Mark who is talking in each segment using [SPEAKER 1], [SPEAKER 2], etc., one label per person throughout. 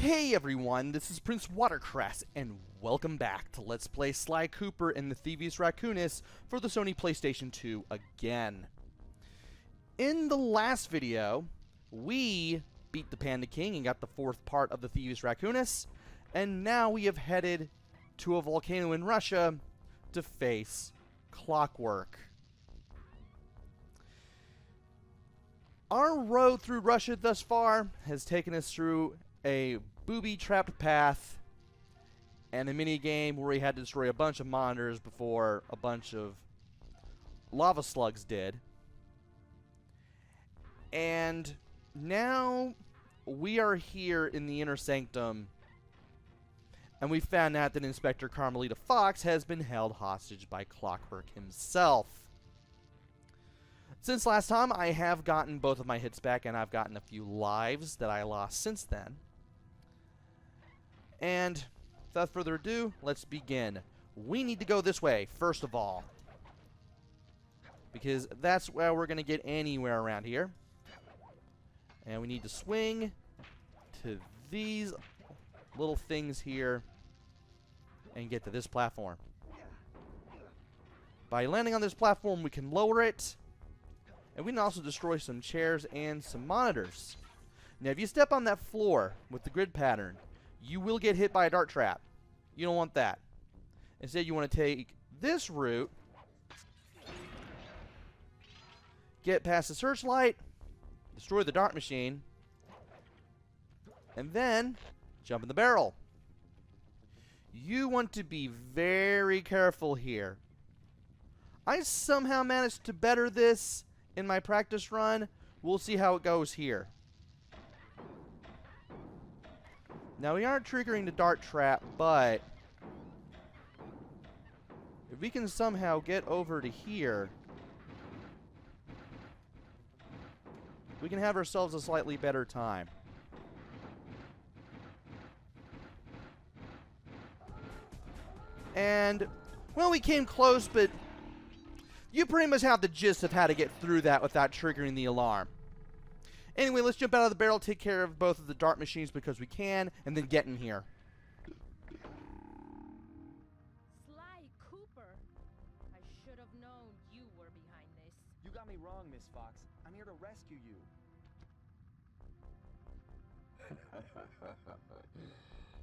[SPEAKER 1] Hey everyone, this is PrinceWatercress, and welcome back to Let's Play Sly Cooper and the Thievius Raccoonus for the Sony PlayStation 2 again. In the last video, we beat the Panda King and got the fourth part of the Thievius Raccoonus, and now we have headed to a volcano in Russia to face Clockwerk. Our road through Russia thus far has taken us through a booby-trapped path and a mini-game where we had to destroy a bunch of monitors before a bunch of lava slugs did. And now we are here in the inner sanctum, and we found out that Inspector Carmelita Fox has been held hostage by Clockwerk himself. Since last time, I have gotten both of my hits back, and I've gotten a few lives that I lost since then. And without further ado, let's begin. We need to go this way, first of all, because that's where we're going to get anywhere around here. And we need to swing to these little things here and get to this platform. By landing on this platform, we can lower it, and we can also destroy some chairs and some monitors. Now, if you step on that floor with the grid pattern, you will get hit by a dart trap. You don't want that. Instead, you want to take this route, get past the searchlight, destroy the dart machine, and then jump in the barrel. You want to be very careful here. I somehow managed to better this in my practice run. We'll see how it goes here. Now, we aren't triggering the dart trap, but if we can somehow get over to here, we can have ourselves a slightly better time. And, well, we came close, but you pretty much have the gist of how to get through that without triggering the alarm. Anyway, let's jump out of the barrel, take care of both of the dart machines because we can, and then get in here.
[SPEAKER 2] Sly Cooper. I should have known you were behind this.
[SPEAKER 3] You got me wrong, Miss Fox. I'm here to rescue you.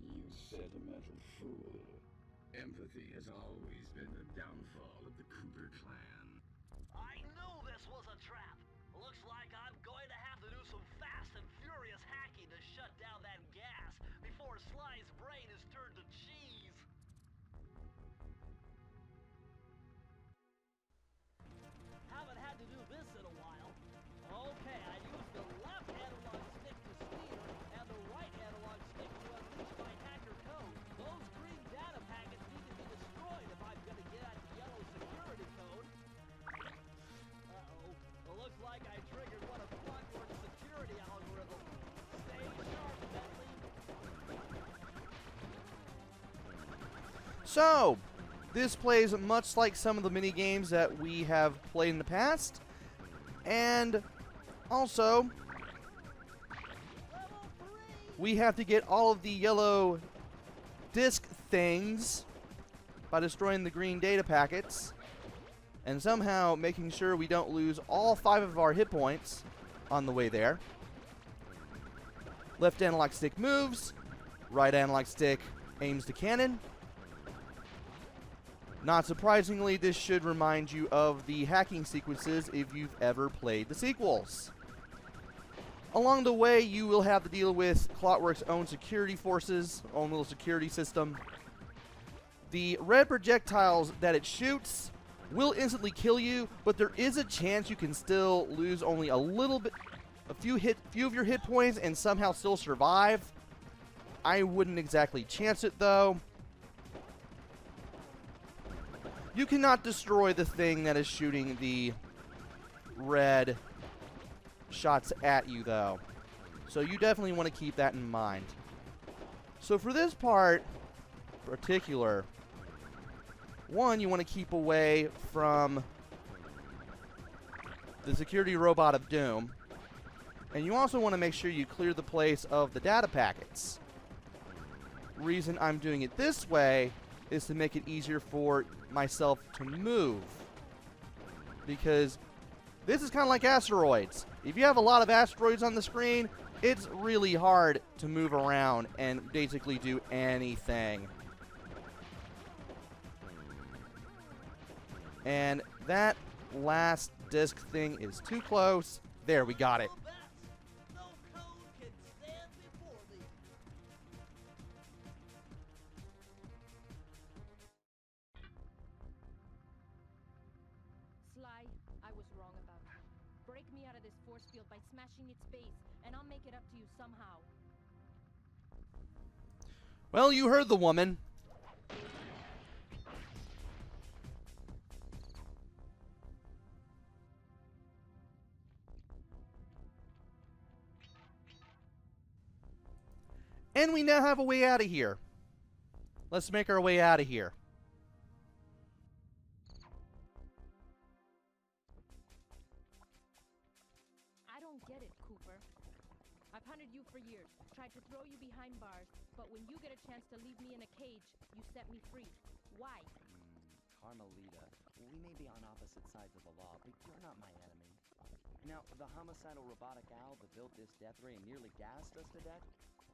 [SPEAKER 4] You sentimental fool. Empathy has always been the downfall of the Cooper clan.
[SPEAKER 5] I knew this was a trap. Looks like I'm going to have to do some fast and furious hacking to shut down that gas before Sly's brain is turned to cheese. Haven't had to do this in a while. Okay, I used the left analog stick to steer and the right analog stick to unleash my hacker code. Those green data packets need to be destroyed if I'm going to get at the yellow security code. Uh-oh. Well, looks like I triggered one of Clockwerk's security algorithms. Stay sharp, Bentley.
[SPEAKER 1] So, this plays much like some of the mini games that we have played in the past, and also we have to get all of the yellow disc things by destroying the green data packets and somehow making sure we don't lose all 5 of our hit points on the way there. Left analog stick moves, right analog stick aims the cannon. Not surprisingly, this should remind you of the hacking sequences if you've ever played the sequels. Along the way, you will have to deal with Clockwerk's own security forces, own little security system. The red projectiles that it shoots will instantly kill you, but there is a chance you can still lose only a little bit, few of your hit points and somehow still survive. I wouldn't exactly chance it though. You cannot destroy the thing that is shooting the red shots at you, though. So you definitely want to keep that in mind. So for this part, in particular, one, you want to keep away from the security robot of doom. And you also want to make sure you clear the place of the data packets. reason I'm doing it this way is to make it easier for myself to move. Because this is kind of like asteroids. If you have a lot of asteroids on the screen, it's really hard to move around and basically do anything. And that last disc thing is too close. There, we got it.
[SPEAKER 5] No code can stand before thee.
[SPEAKER 2] Sly, I was wrong about you. Break me out of this force field by smashing its base, and I'll make it up to you somehow.
[SPEAKER 1] Well, you heard the woman. And we now have a way out of here. Let's make our way out of here.
[SPEAKER 2] I don't get it, Cooper. I've hunted you for years, tried to throw you behind bars, but when you get a chance to leave me in a cage, you set me free. Why?
[SPEAKER 3] Carmelita, we may be on opposite sides of the law, but you're not my enemy. Now, the homicidal robotic owl that built this death ray and nearly gassed us to death,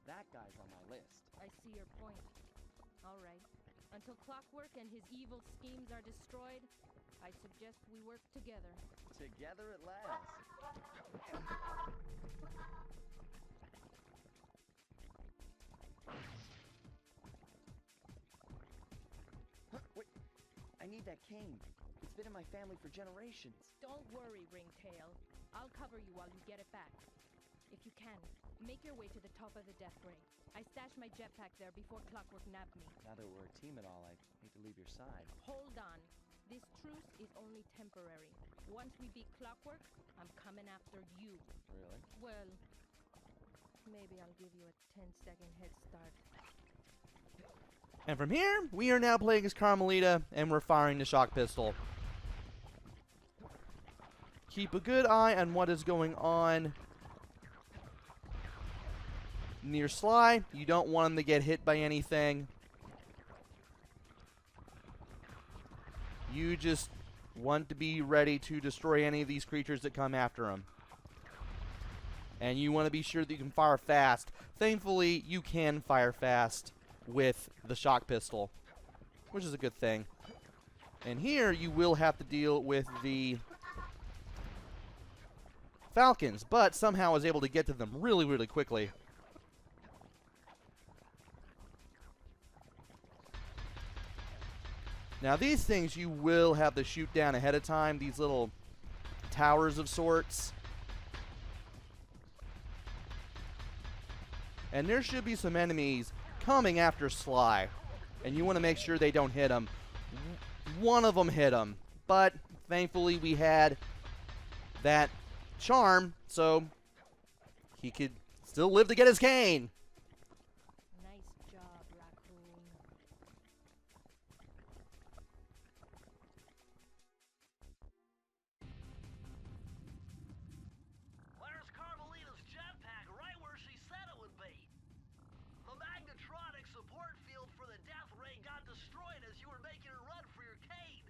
[SPEAKER 3] that guy's on my list.
[SPEAKER 2] I see your point. All right. Until Clockwerk and his evil schemes are destroyed, I suggest we work together.
[SPEAKER 3] Together at last. Wait, I need that cane. It's been in my family for generations.
[SPEAKER 2] Don't worry, Ringtail. I'll cover you while you get it back. If you can, make your way to the top of the death ray. I stashed my jetpack there before Clockwerk nabbed me.
[SPEAKER 3] Now that we're a team and all, I hate to leave your side.
[SPEAKER 2] Hold on. This truce is only temporary. Once we beat Clockwerk, I'm coming after you.
[SPEAKER 3] Really?
[SPEAKER 2] Well, maybe I'll give you a 10-second head start.
[SPEAKER 1] And from here, we are now playing as Carmelita, and we're firing the shock pistol. Keep a good eye on what is going on near Sly. You don't want him to get hit by anything. You just want to be ready to destroy any of these creatures that come after him. And you want to be sure that you can fire fast. Thankfully, you can fire fast with the shock pistol, which is a good thing. And here, you will have to deal with the Falcons, but somehow is able to get to them really, really quickly. Now these things you will have to shoot down ahead of time, these little towers of sorts. And there should be some enemies coming after Sly, and you want to make sure they don't hit him. One of them hit him, but thankfully we had that charm, so he could still live to get his cane.
[SPEAKER 2] Nice job, Raccoon.
[SPEAKER 5] Where's Carmelita's jetpack? Right where she said it would be. The magnetronic support field for the death ray got destroyed as you were making a run for your cane.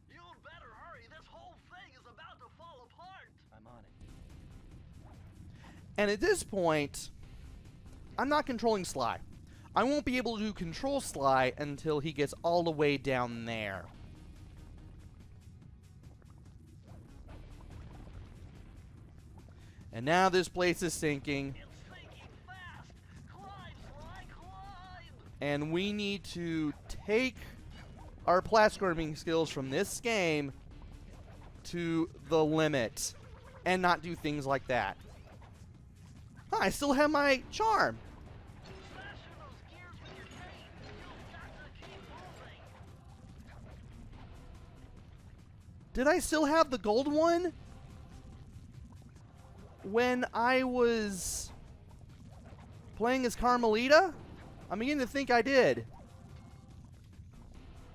[SPEAKER 5] You'd better hurry. This whole thing is about to fall apart.
[SPEAKER 3] I'm on it.
[SPEAKER 1] And at this point, I'm not controlling Sly. I won't be able to control Sly until he gets all the way down there. And now this place is sinking.
[SPEAKER 5] It's sinking fast. Climb, Sly, climb.
[SPEAKER 1] And we need to take our platforming skills from this game to the limit and not do things like that. Huh, I still have my charm.
[SPEAKER 5] Smashing those gears with your cane. You've got to keep moving.
[SPEAKER 1] Did I still have the gold one when I was playing as Carmelita? I'm beginning to think I did.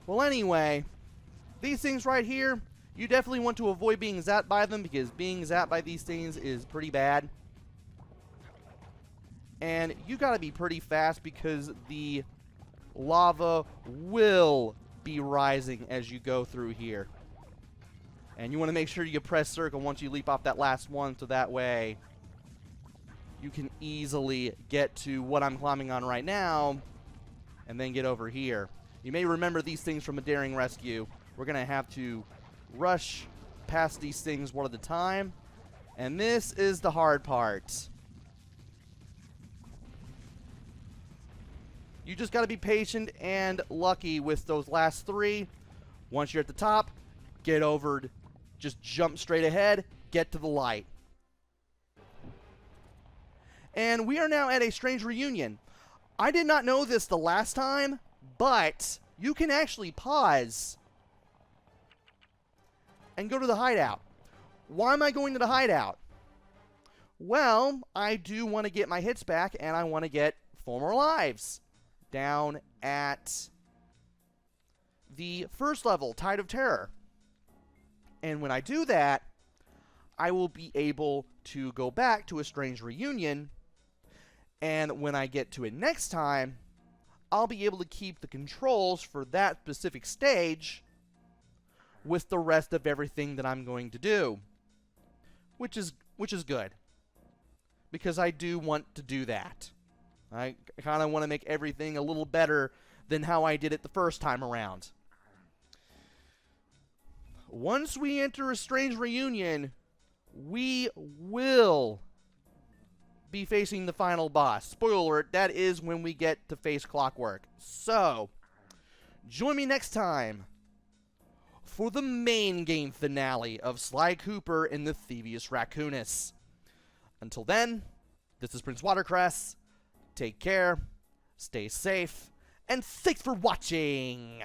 [SPEAKER 1] Well, anyway, these things right here, you definitely want to avoid being zapped by them, because being zapped by these things is pretty bad. And you gotta be pretty fast, because the lava will be rising as you go through here. And you want to make sure you press circle once you leap off that last one, so that way you can easily get to what I'm climbing on right now and then get over here. You may remember these things from a daring rescue. We're going to have to rush past these things one at a time. And this is the hard part. You just got to be patient and lucky with those last three. Once you're at the top, get over, just jump straight ahead, get to the light. And we are now at a strange reunion. I did not know this the last time, but you can actually pause and go to the hideout. Why am I going to the hideout? Well, I do want to get my hits back, and I want to get 4 more lives down at the first level, Tide of Terror. And when I do that, I will be able to go back to a strange reunion, and when I get to it next time, I'll be able to keep the controls for that specific stage with the rest of everything that I'm going to do, which is good, because I do want to do that. I kind of want to make everything a little better than how I did it the first time around. Once we enter a strange reunion, we will be facing the final boss. Spoiler alert, that is when we get to face Clockwerk. So, join me next time for the main game finale of Sly Cooper and the Thievius Raccoonus. Until then, this is PrinceWatercress. Take care, stay safe, and thanks for watching!